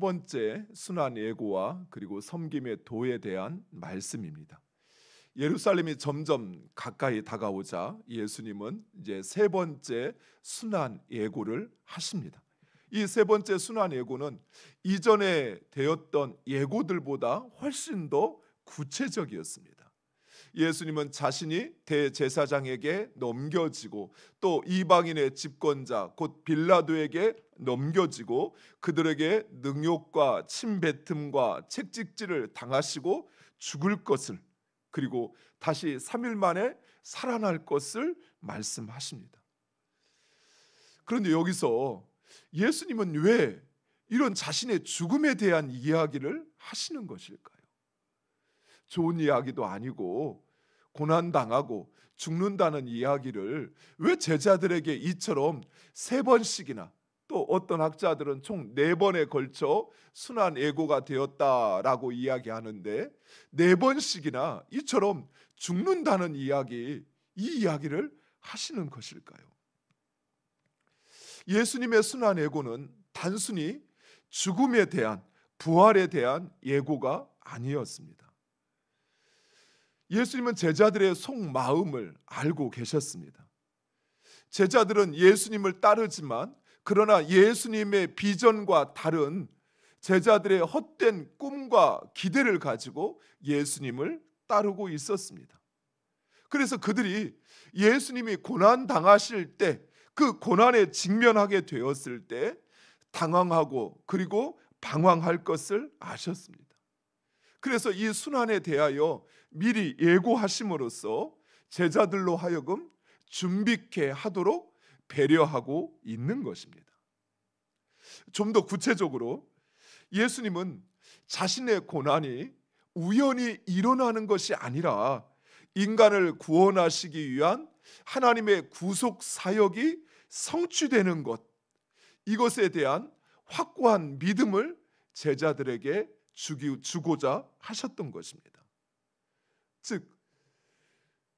번째 순환 예고와 그리고 섬김의 도에 대한 말씀입니다. 예루살렘이 점점 가까이 다가오자 예수님은 이제 세 번째 순환 예고를 하십니다. 이 세 번째 순환 예고는 이전에 되었던 예고들보다 훨씬 더 구체적이었습니다. 예수님은 자신이 대제사장에게 넘겨지고 또 이방인의 집권자 곧 빌라도에게 넘겨지고 그들에게 능욕과 침뱉음과 책찍질을 당하시고 죽을 것을, 그리고 다시 3일 만에 살아날 것을 말씀하십니다. 그런데 여기서 예수님은 왜 이런 자신의 죽음에 대한 이야기를 하시는 것일까요? 좋은 이야기도 아니고 고난당하고 죽는다는 이야기를 왜 제자들에게 이처럼 세 번씩이나, 또 어떤 학자들은 총 4번에 걸쳐 순환 예고가 되었다라고 이야기하는데 4번씩이나 이처럼 죽는다는 이 이야기를 하시는 것일까요? 예수님의 순환 예고는 단순히 죽음에 대한, 부활에 대한 예고가 아니었습니다. 예수님은 제자들의 속마음을 알고 계셨습니다. 제자들은 예수님을 따르지만 그러나 예수님의 비전과 다른 제자들의 헛된 꿈과 기대를 가지고 예수님을 따르고 있었습니다. 그래서 그들이 예수님이 고난 당하실 때, 그 고난에 직면하게 되었을 때 당황하고 그리고 방황할 것을 아셨습니다. 그래서 이 순환에 대하여 미리 예고하심으로써 제자들로 하여금 준비케 하도록 배려하고 있는 것입니다. 좀 더 구체적으로 예수님은 자신의 고난이 우연히 일어나는 것이 아니라 인간을 구원하시기 위한 하나님의 구속 사역이 성취되는 것, 이것에 대한 확고한 믿음을 제자들에게 주고자 하셨던 것입니다. 즉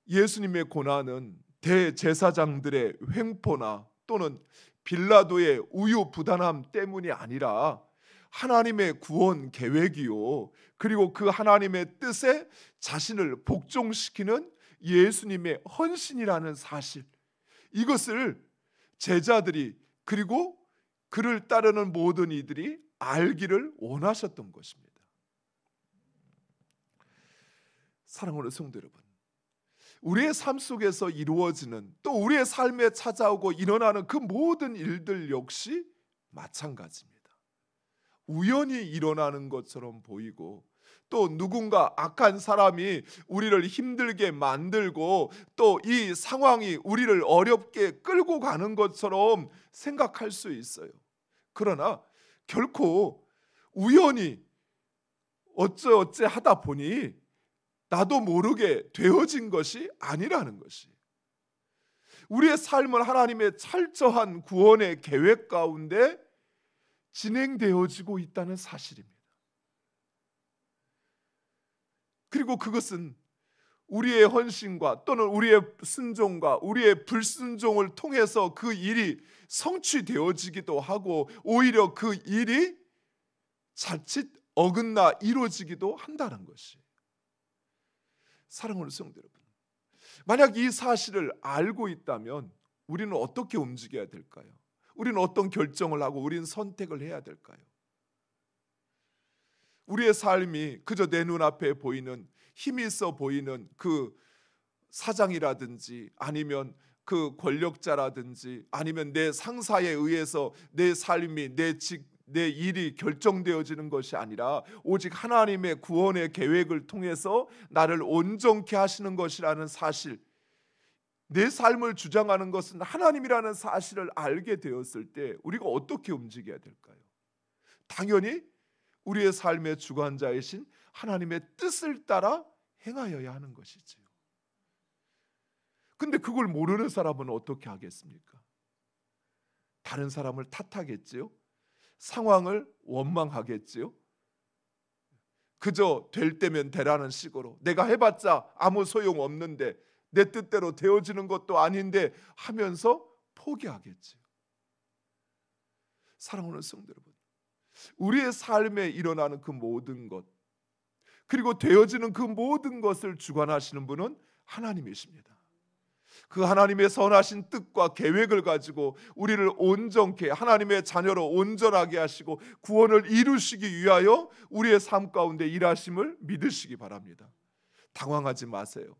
예수님의 고난은 대제사장들의 횡포나 또는 빌라도의 우유부단함 때문이 아니라 하나님의 구원 계획이요, 그리고 그 하나님의 뜻에 자신을 복종시키는 예수님의 헌신이라는 사실, 이것을 제자들이 그리고 그를 따르는 모든 이들이 알기를 원하셨던 것입니다. 사랑하는 성도 여러분, 우리의 삶 속에서 이루어지는, 또 우리의 삶에 찾아오고 일어나는 그 모든 일들 역시 마찬가지입니다. 우연히 일어나는 것처럼 보이고, 또 누군가 악한 사람이 우리를 힘들게 만들고 또 이 상황이 우리를 어렵게 끌고 가는 것처럼 생각할 수 있어요. 그러나 결코 우연히 어쩌어째 하다 보니 나도 모르게 되어진 것이 아니라는 것이, 우리의 삶은 하나님의 철저한 구원의 계획 가운데 진행되어지고 있다는 사실입니다. 그리고 그것은 우리의 헌신과 또는 우리의 순종과 우리의 불순종을 통해서 그 일이 성취되어지기도 하고, 오히려 그 일이 자칫 어긋나 이루어지기도 한다는 것이, 사랑하는 성도 여러분, 만약 이 사실을 알고 있다면 우리는 어떻게 움직여야 될까요? 우리는 어떤 결정을 하고 우리는 선택을 해야 될까요? 우리의 삶이 그저 내 눈앞에 보이는, 힘이 있어 보이는 그 사장이라든지 아니면 그 권력자라든지 아니면 내 상사에 의해서 내 삶이, 내 일이 결정되어지는 것이 아니라 오직 하나님의 구원의 계획을 통해서 나를 온전케 하시는 것이라는 사실, 내 삶을 주장하는 것은 하나님이라는 사실을 알게 되었을 때 우리가 어떻게 움직여야 될까요? 당연히 우리의 삶의 주관자이신 하나님의 뜻을 따라 행하여야 하는 것이지요. 근데 그걸 모르는 사람은 어떻게 하겠습니까? 다른 사람을 탓하겠지요. 상황을 원망하겠지요. 그저 될 때면 되라는 식으로, 내가 해봤자 아무 소용 없는데, 내 뜻대로 되어지는 것도 아닌데 하면서 포기하겠지요. 사랑하는 성도 여러분, 우리의 삶에 일어나는 그 모든 것, 그리고 되어지는 그 모든 것을 주관하시는 분은 하나님이십니다. 그 하나님의 선하신 뜻과 계획을 가지고 우리를 온전케, 하나님의 자녀로 온전하게 하시고 구원을 이루시기 위하여 우리의 삶 가운데 일하심을 믿으시기 바랍니다. 당황하지 마세요.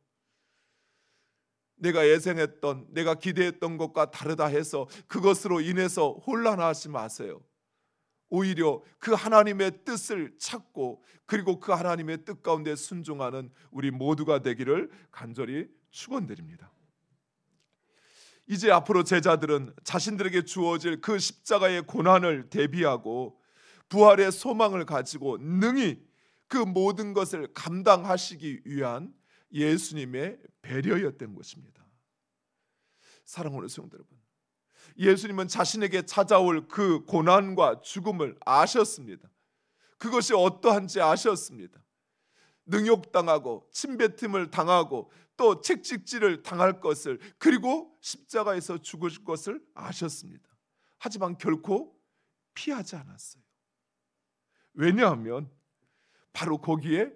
내가 예상했던, 내가 기대했던 것과 다르다 해서 그것으로 인해서 혼란하지 마세요. 오히려 그 하나님의 뜻을 찾고 그리고 그 하나님의 뜻 가운데 순종하는 우리 모두가 되기를 간절히 축원드립니다. 이제 앞으로 제자들은 자신들에게 주어질 그 십자가의 고난을 대비하고 부활의 소망을 가지고 능히 그 모든 것을 감당하시기 위한 예수님의 배려였던 것입니다. 사랑하는 성도 여러분, 예수님은 자신에게 찾아올 그 고난과 죽음을 아셨습니다. 그것이 어떠한지 아셨습니다. 능욕당하고 침뱉음을 당하고 또 채찍질을 당할 것을, 그리고 십자가에서 죽을 것을 아셨습니다. 하지만 결코 피하지 않았어요. 왜냐하면 바로 거기에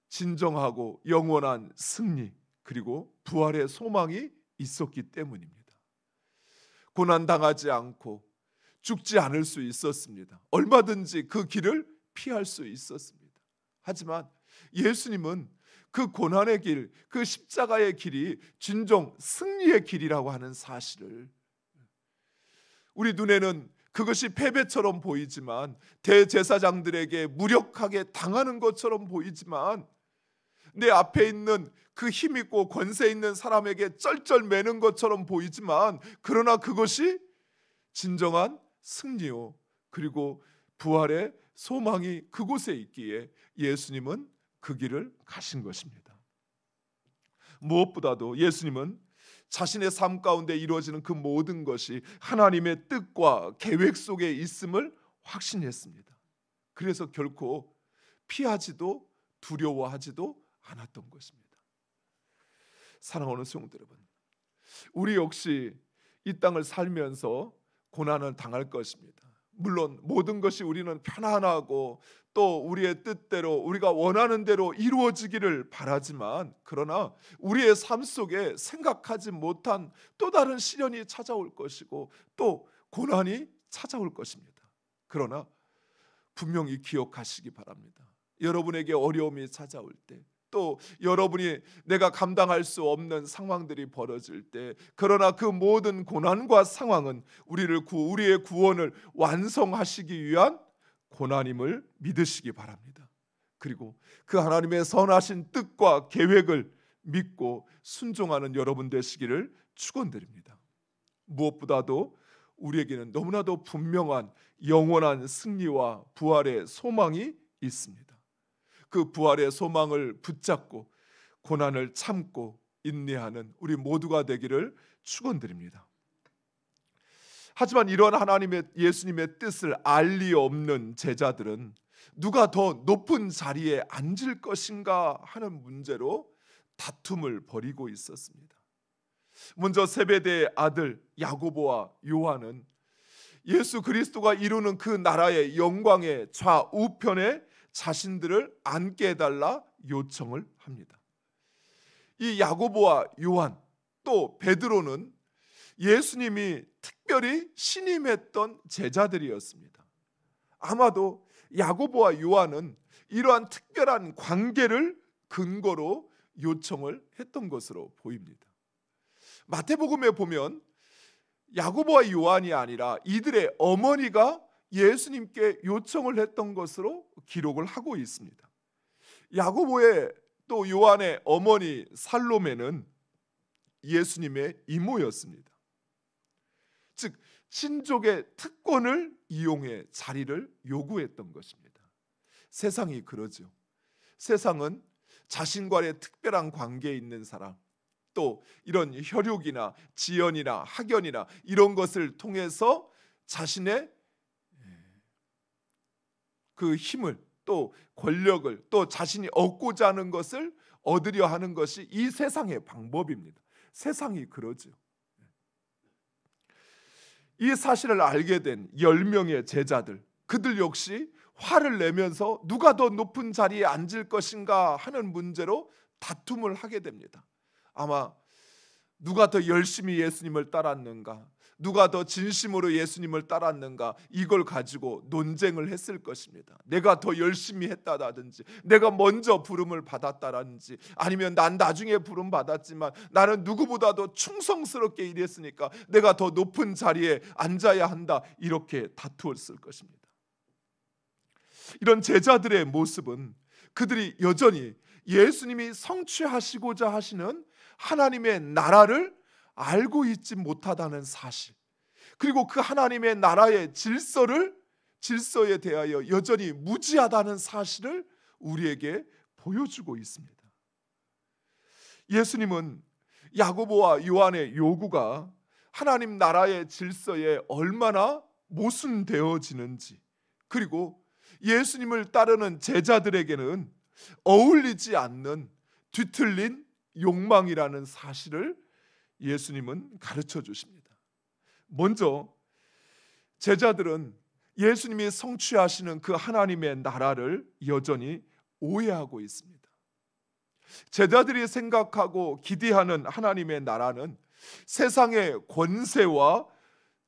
진정하고 영원한 승리 그리고 부활의 소망이 있었기 때문입니다. 고난당하지 않고 죽지 않을 수 있었습니다. 얼마든지 그 길을 피할 수 있었습니다. 하지만 예수님은 그 고난의 길, 그 십자가의 길이 진정 승리의 길이라고 하는 사실을, 우리 눈에는 그것이 패배처럼 보이지만, 대제사장들에게 무력하게 당하는 것처럼 보이지만, 내 앞에 있는 그 힘 있고 권세 있는 사람에게 쩔쩔매는 것처럼 보이지만, 그러나 그것이 진정한 승리요 그리고 부활의 소망이 그곳에 있기에 예수님은 그 길을 가신 것입니다. 무엇보다도 예수님은 자신의 삶 가운데 이루어지는 그 모든 것이 하나님의 뜻과 계획 속에 있음을 확신했습니다. 그래서 결코 피하지도 두려워하지도 않았던 것입니다. 사랑하는 성도 여러분, 우리 역시 이 땅을 살면서 고난을 당할 것입니다. 물론 모든 것이 우리는 편안하고 또 우리의 뜻대로 우리가 원하는 대로 이루어지기를 바라지만, 그러나 우리의 삶 속에 생각하지 못한 또 다른 시련이 찾아올 것이고 또 고난이 찾아올 것입니다. 그러나 분명히 기억하시기 바랍니다. 여러분에게 어려움이 찾아올 때, 또 여러분이 내가 감당할 수 없는 상황들이 벌어질 때, 그러나 그 모든 고난과 상황은 우리의 구원을 완성하시기 위한 고난임을 믿으시기 바랍니다. 그리고 그 하나님의 선하신 뜻과 계획을 믿고 순종하는 여러분 되시기를 축원드립니다. 무엇보다도 우리에게는 너무나도 분명한 영원한 승리와 부활의 소망이 있습니다. 그 부활의 소망을 붙잡고 고난을 참고 인내하는 우리 모두가 되기를 축원드립니다. 하지만 이런 예수님의 뜻을 알 리 없는 제자들은 누가 더 높은 자리에 앉을 것인가 하는 문제로 다툼을 벌이고 있었습니다. 먼저 세베대의 아들 야고보와 요한은 예수 그리스도가 이루는 그 나라의 영광의 좌우편에 자신들을 앉게 해달라 요청을 합니다. 이 야고보와 요한 또 베드로는 예수님이 특별히 신임했던 제자들이었습니다. 아마도 야고보와 요한은 이러한 특별한 관계를 근거로 요청을 했던 것으로 보입니다. 마태복음에 보면 야고보와 요한이 아니라 이들의 어머니가 예수님께 요청을 했던 것으로 기록을 하고 있습니다. 야고보의 또 요한의 어머니 살로메는 예수님의 이모였습니다. 즉 친족의 특권을 이용해 자리를 요구했던 것입니다. 세상이 그러죠. 세상은 자신과의 특별한 관계에 있는 사람, 또 이런 혈육이나 지연이나 학연이나 이런 것을 통해서 자신의 그 힘을 또 권력을 또 자신이 얻고자 하는 것을 얻으려 하는 것이 이 세상의 방법입니다. 세상이 그러죠. 이 사실을 알게 된 10명의 제자들, 그들 역시 화를 내면서 누가 더 높은 자리에 앉을 것인가 하는 문제로 다툼을 하게 됩니다. 아마 누가 더 열심히 예수님을 따랐는가, 누가 더 진심으로 예수님을 따랐는가, 이걸 가지고 논쟁을 했을 것입니다. 내가 더 열심히 했다든지, 내가 먼저 부름을 받았다든지, 아니면 난 나중에 부름 받았지만 나는 누구보다도 충성스럽게 일했으니까 내가 더 높은 자리에 앉아야 한다, 이렇게 다투었을 것입니다. 이런 제자들의 모습은 그들이 여전히 예수님이 성취하시고자 하시는 하나님의 나라를 알고 있지 못하다는 사실, 그리고 그 하나님의 나라의 질서에 대하여 여전히 무지하다는 사실을 우리에게 보여주고 있습니다. 예수님은 야고보와 요한의 요구가 하나님 나라의 질서에 얼마나 모순되어지는지, 그리고 예수님을 따르는 제자들에게는 어울리지 않는 뒤틀린 욕망이라는 사실을 예수님은 가르쳐 주십니다. 먼저 제자들은 예수님이 성취하시는 그 하나님의 나라를 여전히 오해하고 있습니다. 제자들이 생각하고 기대하는 하나님의 나라는 세상의 권세와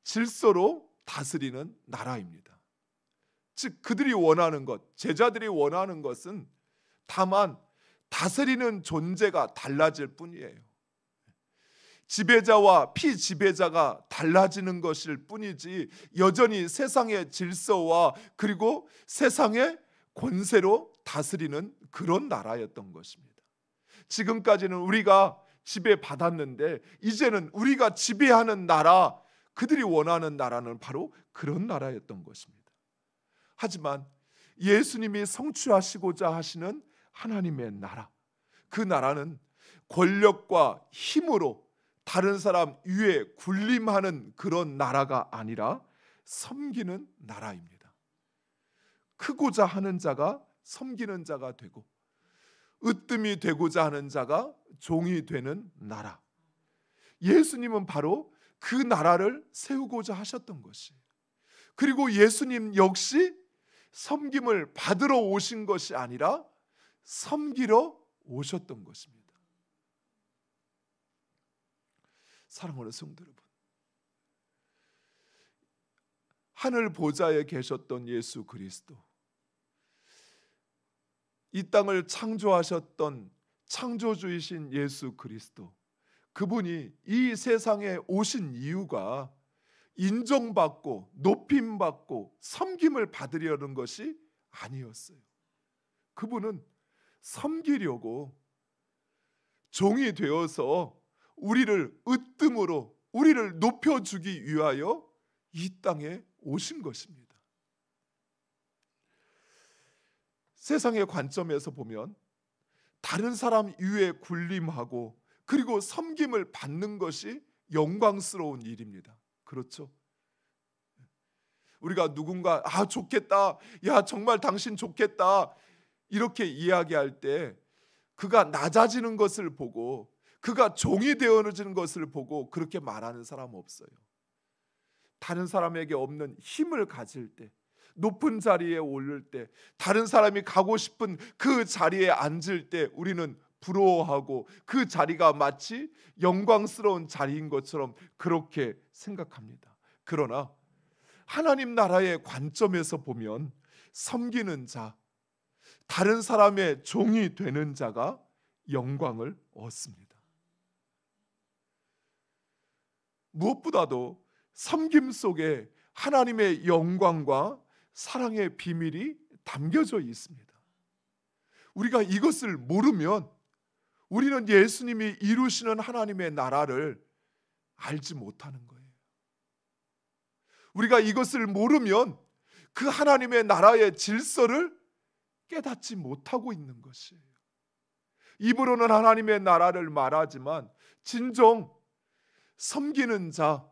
질서로 다스리는 나라입니다. 즉 그들이 원하는 것, 제자들이 원하는 것은 다만 다스리는 존재가 달라질 뿐이에요. 지배자와 피지배자가 달라지는 것일 뿐이지 여전히 세상의 질서와 그리고 세상의 권세로 다스리는 그런 나라였던 것입니다. 지금까지는 우리가 지배받았는데 이제는 우리가 지배하는 나라, 그들이 원하는 나라는 바로 그런 나라였던 것입니다. 하지만 예수님이 성취하시고자 하시는 하나님의 나라, 그 나라는 권력과 힘으로 다른 사람 위에 군림하는 그런 나라가 아니라 섬기는 나라입니다. 크고자 하는 자가 섬기는 자가 되고 으뜸이 되고자 하는 자가 종이 되는 나라. 예수님은 바로 그 나라를 세우고자 하셨던 것이에요. 그리고 예수님 역시 섬김을 받으러 오신 것이 아니라 섬기러 오셨던 것입니다. 사랑하는 성도 여러분, 하늘 보좌에 계셨던 예수 그리스도, 이 땅을 창조하셨던 창조주이신 예수 그리스도, 그분이 이 세상에 오신 이유가 인정받고 높임받고 섬김을 받으려는 것이 아니었어요. 그분은 섬기려고 종이 되어서 우리를 으뜸으로 우리를 높여주기 위하여 이 땅에 오신 것입니다. 세상의 관점에서 보면 다른 사람 위에 군림하고 그리고 섬김을 받는 것이 영광스러운 일입니다. 그렇죠? 우리가 누군가 좋겠다, 야 정말 당신 좋겠다 이렇게 이야기할 때 그가 낮아지는 것을 보고 그가 종이 되어지는 것을 보고 그렇게 말하는 사람 없어요. 다른 사람에게 없는 힘을 가질 때, 높은 자리에 오를 때, 다른 사람이 가고 싶은 그 자리에 앉을 때 우리는 부러워하고 그 자리가 마치 영광스러운 자리인 것처럼 그렇게 생각합니다. 그러나 하나님 나라의 관점에서 보면 섬기는 자, 다른 사람의 종이 되는 자가 영광을 얻습니다. 무엇보다도 섬김 속에 하나님의 영광과 사랑의 비밀이 담겨져 있습니다. 우리가 이것을 모르면 우리는 예수님이 이루시는 하나님의 나라를 알지 못하는 거예요. 우리가 이것을 모르면 그 하나님의 나라의 질서를 깨닫지 못하고 있는 것이에요. 입으로는 하나님의 나라를 말하지만 진정 섬기는 자,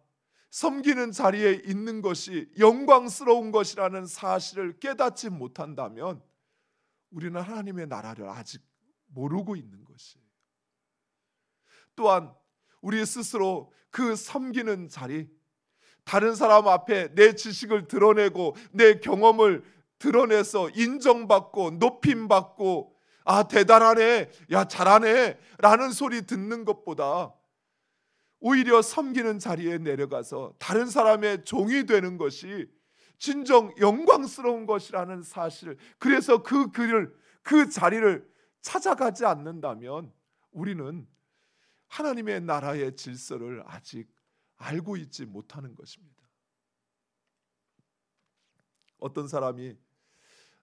섬기는 자리에 있는 것이 영광스러운 것이라는 사실을 깨닫지 못한다면 우리는 하나님의 나라를 아직 모르고 있는 것이에요. 또한 우리 스스로 그 섬기는 자리, 다른 사람 앞에 내 지식을 드러내고 내 경험을 드러내서 인정받고 높임받고 아 대단하네, 야 잘하네 라는 소리 듣는 것보다 오히려 섬기는 자리에 내려가서 다른 사람의 종이 되는 것이 진정 영광스러운 것이라는 사실, 그래서 그 자리를 찾아가지 않는다면 우리는 하나님의 나라의 질서를 아직 알고 있지 못하는 것입니다. 어떤 사람이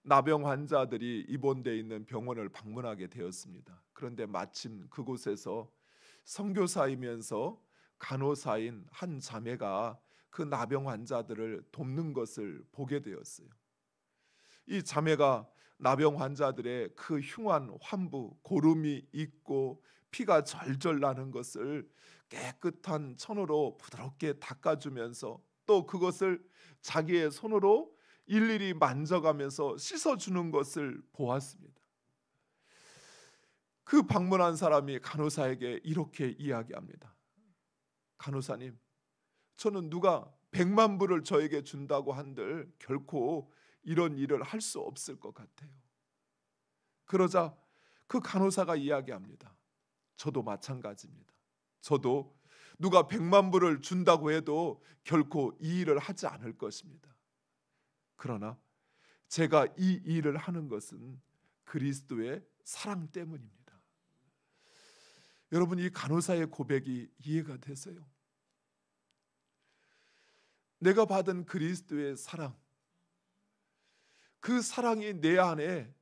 나병 환자들이 입원되어 있는 병원을 방문하게 되었습니다. 그런데 마침 그곳에서 선교사이면서 간호사인 한 자매가 그 나병 환자들을 돕는 것을 보게 되었어요. 이 자매가 나병 환자들의 그 흉한 환부, 고름이 있고 피가 절절 나는 것을 깨끗한 천으로 부드럽게 닦아주면서 또 그것을 자기의 손으로 일일이 만져가면서 씻어주는 것을 보았습니다. 그 방문한 사람이 간호사에게 이렇게 이야기합니다. 간호사님, 저는 누가 100만 불을 저에게 준다고 한들 결코 이런 일을 할 수 없을 것 같아요. 그러자 그 간호사가 이야기합니다. 저도 마찬가지입니다. 저도 누가 100만 불을 준다고 해도 결코 이 일을 하지 않을 것입니다. 그러나 제가 이 일을 하는 것은 그리스도의 사랑 때문입니다. 여러분, 이 간호사의 고백이 이해가 되세요? 내가 받은 그리스도의 사랑, 그 사랑이 내 안에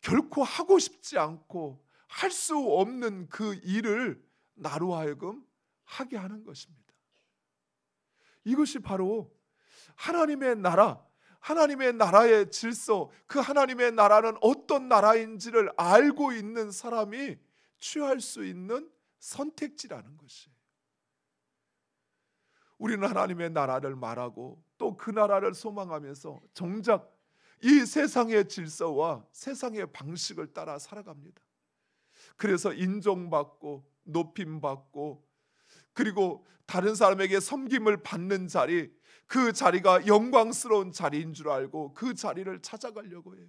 결코 하고 싶지 않고 할 수 없는 그 일을 나로 하여금 하게 하는 것입니다. 이것이 바로 하나님의 나라, 하나님의 나라의 질서, 그 하나님의 나라는 어떤 나라인지를 알고 있는 사람이 취할 수 있는 선택지라는 것이에요. 우리는 하나님의 나라를 말하고 또 그 나라를 소망하면서 정작 이 세상의 질서와 세상의 방식을 따라 살아갑니다. 그래서 인정받고 높임받고 그리고 다른 사람에게 섬김을 받는 자리, 그 자리가 영광스러운 자리인 줄 알고 그 자리를 찾아가려고 해요.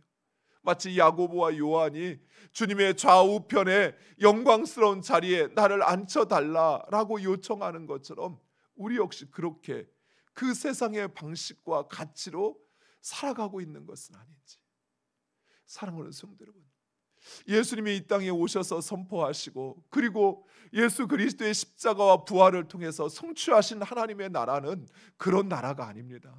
마치 야고보와 요한이 주님의 좌우편에 영광스러운 자리에 나를 앉혀달라라고 요청하는 것처럼 우리 역시 그렇게 그 세상의 방식과 가치로 살아가고 있는 것은 아닌지. 사랑하는 성도 여러분, 예수님이 이 땅에 오셔서 선포하시고 그리고 예수 그리스도의 십자가와 부활을 통해서 성취하신 하나님의 나라는 그런 나라가 아닙니다.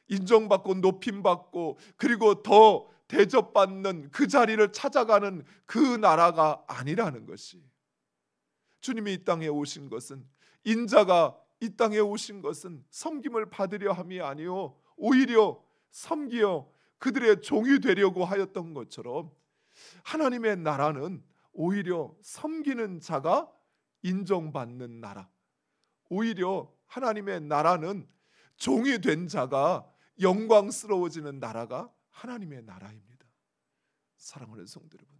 인정받고 높임받고 그리고 더 대접받는 그 자리를 찾아가는 그 나라가 아니라는 것이, 주님이 이 땅에 오신 것은, 인자가 이 땅에 오신 것은 섬김을 받으려 함이 아니요 오히려 섬기어 그들의 종이 되려고 하였던 것처럼 하나님의 나라는 오히려 섬기는 자가 인정받는 나라, 오히려 하나님의 나라는 종이 된 자가 영광스러워지는 나라가 하나님의 나라입니다. 사랑하는 성도 여러분,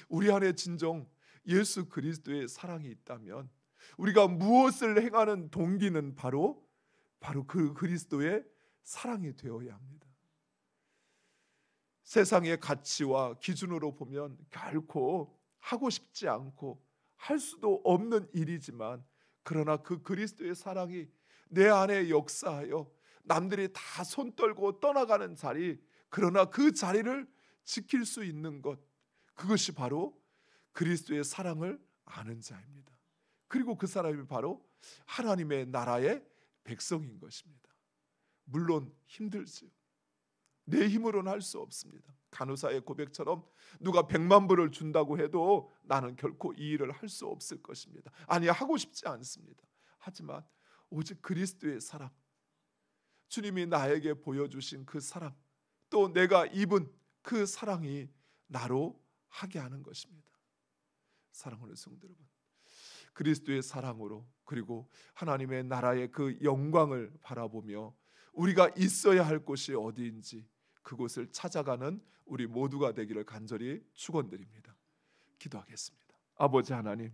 우리 안에 진정 예수 그리스도의 사랑이 있다면 우리가 무엇을 행하는 동기는 바로 그 그리스도의 사랑이 되어야 합니다. 세상의 가치와 기준으로 보면 결코 하고 싶지 않고 할 수도 없는 일이지만, 그러나 그 그리스도의 사랑이 내 안에 역사하여 남들이 다 손 떨고 떠나가는 자리, 그러나 그 자리를 지킬 수 있는 것, 그것이 바로 그리스도의 사랑을 아는 자입니다. 그리고 그 사람이 바로 하나님의 나라의 백성인 것입니다. 물론 힘들지요. 내 힘으로는 할 수 없습니다. 간호사의 고백처럼 누가 100만 불을 준다고 해도 나는 결코 이 일을 할 수 없을 것입니다. 아니, 하고 싶지 않습니다. 하지만 오직 그리스도의 사랑, 주님이 나에게 보여주신 그 사랑, 또 내가 입은 그 사랑이 나로 하게 하는 것입니다. 사랑하는 성도 여러분, 그리스도의 사랑으로 그리고 하나님의 나라의 그 영광을 바라보며 우리가 있어야 할 곳이 어디인지 그곳을 찾아가는 우리 모두가 되기를 간절히 축원드립니다. 기도하겠습니다. 아버지 하나님,